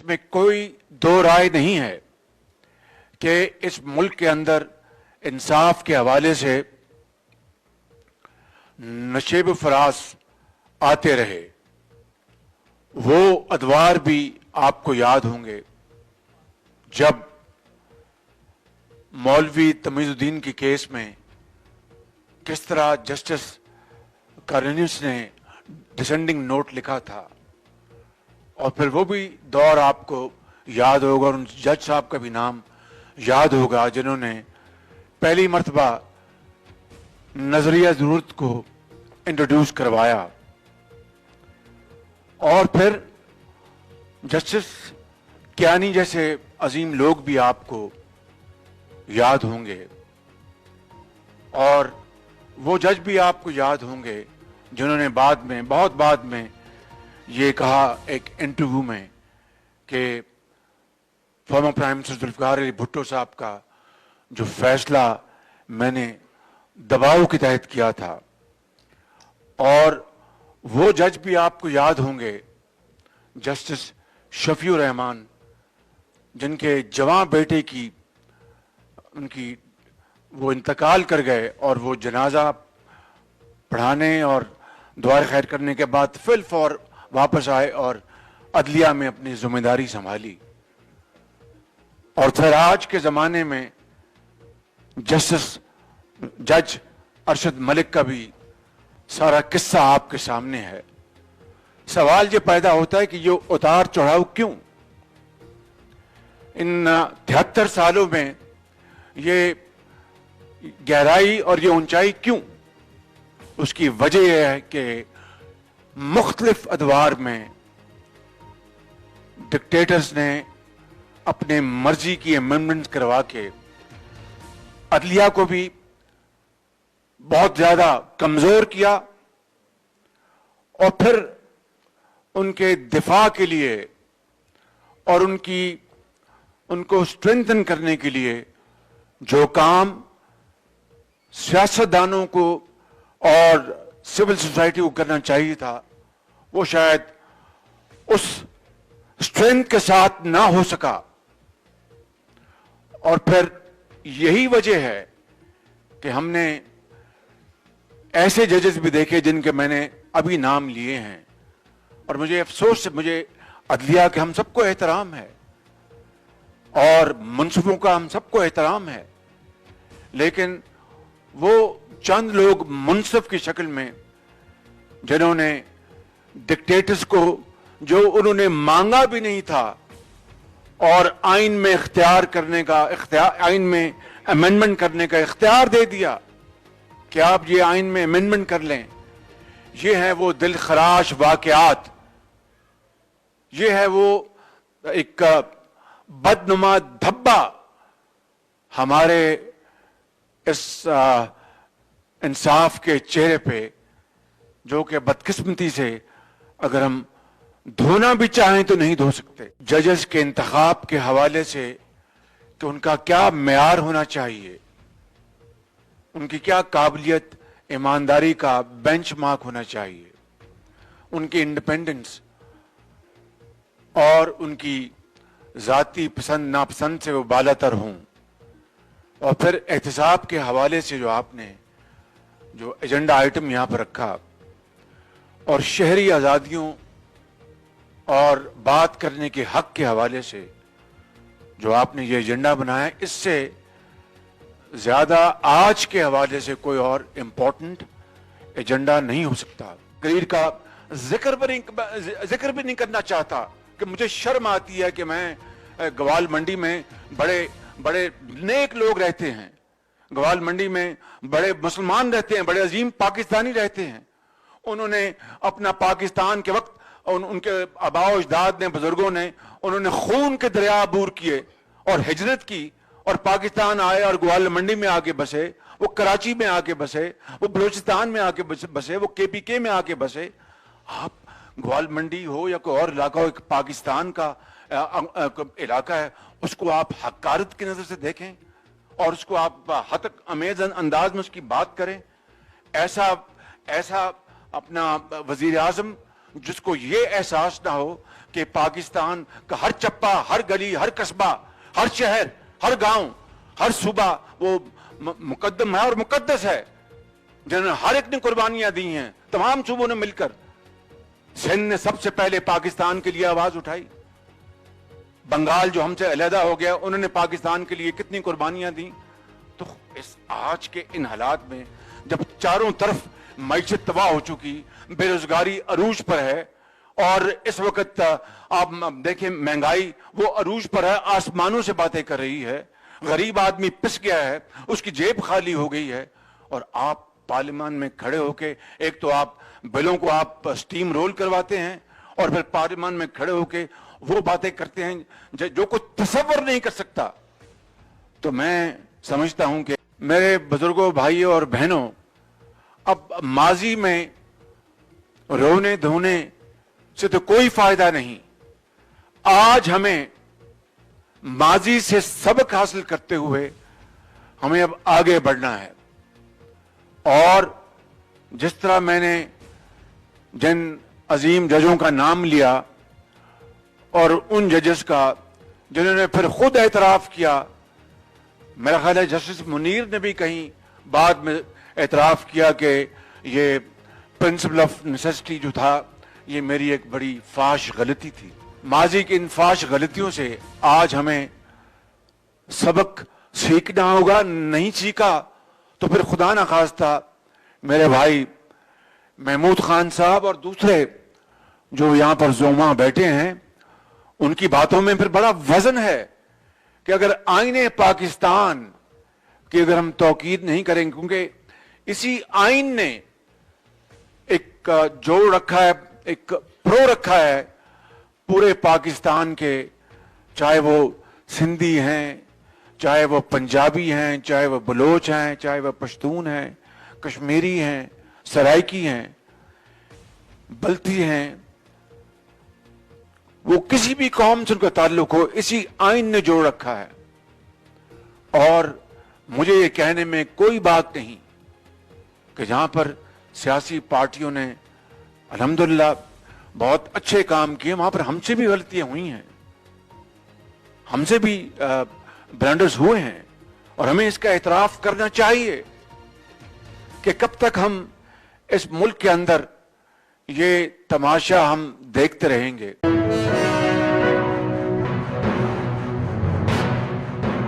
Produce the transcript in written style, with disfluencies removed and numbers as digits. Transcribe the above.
इसमें कोई दो राय नहीं है कि इस मुल्क के अंदर इंसाफ के हवाले से नशेब फराज आते रहे। वो अदवार भी आपको याद होंगे जब मौलवी तमीजुद्दीन के केस में किस तरह जस्टिस कार्निस ने डिसेंडिंग नोट लिखा था, और फिर वो भी दौर आपको याद होगा और उन जज साहब का भी नाम याद होगा जिन्होंने पहली मर्तबा नजरिया जरूरत को इंट्रोड्यूस करवाया। और फिर जस्टिस कियानी जैसे अजीम लोग भी आपको याद होंगे, और वो जज भी आपको याद होंगे जिन्होंने बाद में, बहुत बाद में ये कहा एक इंटरव्यू में कि former prime minister Zulfikar Ali Bhutto sahab का जो फैसला मैंने दबाव के तहत किया था। और वो जज भी आपको याद होंगे जस्टिस शफीउर रहमान, जिनके जवां बेटे की उनकी वो इंतकाल कर गए और वो जनाजा पढ़ाने और दुआ खैर करने के बाद फिल फॉर वापस आए और अदलिया में अपनी जिम्मेदारी संभाली। और फिर आज के जमाने में जज अरशद मलिक का भी सारा किस्सा आपके सामने है। सवाल ये पैदा होता है कि ये उतार चढ़ाव क्यों? इन 73 सालों में ये गहराई और ये ऊंचाई क्यों? उसकी वजह यह है कि मुख्तलिफ अदवार में डिक्टेटर्स ने अपने मर्जी की अमेंडमेंट करवा के अदलिया को भी बहुत ज्यादा कमजोर किया, और फिर उनके दिफा के लिए और उनको स्ट्रेंथन करने के लिए जो काम सियासतदानों को और सिविल सोसाइटी को करना चाहिए था, वो शायद उस स्ट्रेंथ के साथ ना हो सका। और फिर यही वजह है कि हमने ऐसे जजेस भी देखे जिनके मैंने अभी नाम लिए हैं, और मुझे अफसोस है, मुझे अदलिया के हम सबको एहतराम है और मुंसिफों का हम सबको एहतराम है, लेकिन वो चंद लोग मुंसिफ की शक्ल में जिन्होंने डिक्टेटर्स को, जो उन्होंने मांगा भी नहीं था, और आइन में आइन में अमेंडमेंट करने का इख्तियार दे दिया कि आप ये आइन में अमेंडमेंट कर लें। ये है वो दिल खराश वाकयात, ये है वो एक बदनुमा धब्बा हमारे इस इंसाफ के चेहरे पे, जो कि बदकिस्मती से अगर हम धोना भी चाहें तो नहीं धो सकते। जजेस के इंतखाब के हवाले से कि उनका क्या मेयार होना चाहिए, उनकी क्या काबिलियत, ईमानदारी का बेंचमार्क होना चाहिए, उनकी इंडिपेंडेंस और उनकी जाती पसंद नापसंद से वो बालातर हों। और फिर एहतसाब के हवाले से जो आपने जो एजेंडा आइटम यहां पर रखा, और शहरी आजादियों और बात करने के हक के हवाले से जो आपने ये एजेंडा बनाया, इससे ज्यादा आज के हवाले से कोई और इंपॉर्टेंट एजेंडा नहीं हो सकता। तकरीर का जिक्र भी नहीं करना चाहता कि मुझे शर्म आती है कि मैं गवाल मंडी में बड़े बड़े नेक लोग रहते हैं, गवाल मंडी में बड़े मुसलमान रहते हैं, बड़े अजीम पाकिस्तानी रहते हैं। उन्होंने अपना पाकिस्तान के वक्त उनके आबाओ अजदाद ने, बुजुर्गों ने, उन्होंने खून के दरिया अबूर किए और हिजरत की और पाकिस्तान आए और ग्वालियर मंडी में आके बसे, वो कराची में आके बसे, वो बलूचिस्तान में आके बसे, वो केपीके में आके बसे। आप ग्वालियर मंडी हो या कोई और इलाका हो, एक पाकिस्तान का इलाका है, उसको आप हकारत की नजर से देखें और उसको आप हतक अमेज अंदाज में उसकी बात करें। ऐसा अपना वजीर आजम जिसको ये एहसास ना हो कि पाकिस्तान का हर चप्पा, हर गली, हर कस्बा, हर शहर, हर गांव, हर सूबा वो मुकद्दम है और मुकद्दस है, जिन्होंने हर एक ने कुर्बानियां दी हैं, तमाम सूबों ने मिलकर। सिंध ने सबसे पहले पाकिस्तान के लिए आवाज उठाई, बंगाल जो हमसे अलहदा हो गया, उन्होंने पाकिस्तान के लिए कितनी कुर्बानियां दी। तो इस आज के इन हालात में जब चारों तरफ मईशत तबाह हो चुकी, बेरोजगारी अरूज पर है, और इस वक्त आप देखें महंगाई वो अरूज पर है, आसमानों से बातें कर रही है, गरीब आदमी पिस गया है, उसकी जेब खाली हो गई है, और आप पार्लियामान में खड़े होके एक तो आप बिलों को आप स्टीम रोल करवाते हैं, और फिर पार्लियामान में खड़े होके वो बातें करते हैं जो कोई तसव्वुर नहीं कर सकता। तो मैं समझता हूं कि मेरे बुजुर्गों, भाइयों और बहनों, अब माजी में रोने धोने से तो कोई फायदा नहीं। आज हमें माजी से सबक हासिल करते हुए हमें अब आगे बढ़ना है। और जिस तरह मैंने जिन अजीम जजों का नाम लिया और उन जजेस का जिन्होंने फिर खुद एतराफ किया, मेरा ख्याल है जस्टिस मुनीर ने भी कहीं बाद में एतराफ किया कि ये प्रिंसिपल ऑफ नेसेसिटी जो था, ये मेरी एक बड़ी फाश गलती थी। माजी की इन फाश गलतियों से आज हमें सबक सीखना होगा। नहीं सीखा तो फिर खुदा ना खास्ता मेरे भाई महमूद खान साहब और दूसरे जो यहां पर जोमा बैठे हैं, उनकी बातों में फिर बड़ा वजन है कि अगर आईने पाकिस्तान की अगर हम तौकीद नहीं करेंगे, क्योंकि इसी आइन ने एक जोड़ रखा है, एक प्रो रखा है पूरे पाकिस्तान के, चाहे वो सिंधी हैं, चाहे वो पंजाबी हैं, चाहे वो बलोच हैं, चाहे वो पश्तून हैं, कश्मीरी हैं, सराइकी हैं, बल्ती हैं, वो किसी भी कौम से उनका ताल्लुक हो, इसी आइन ने जोड़ रखा है। और मुझे ये कहने में कोई बात नहीं कि जहां पर सियासी पार्टियों ने अल्हम्दुलिल्लाह बहुत अच्छे काम किए, वहां पर हमसे भी गलतियां हुई हैं, हमसे भी ब्लंडर्स हुए हैं, और हमें इसका एतराफ करना चाहिए कि कब तक हम इस मुल्क के अंदर ये तमाशा हम देखते रहेंगे।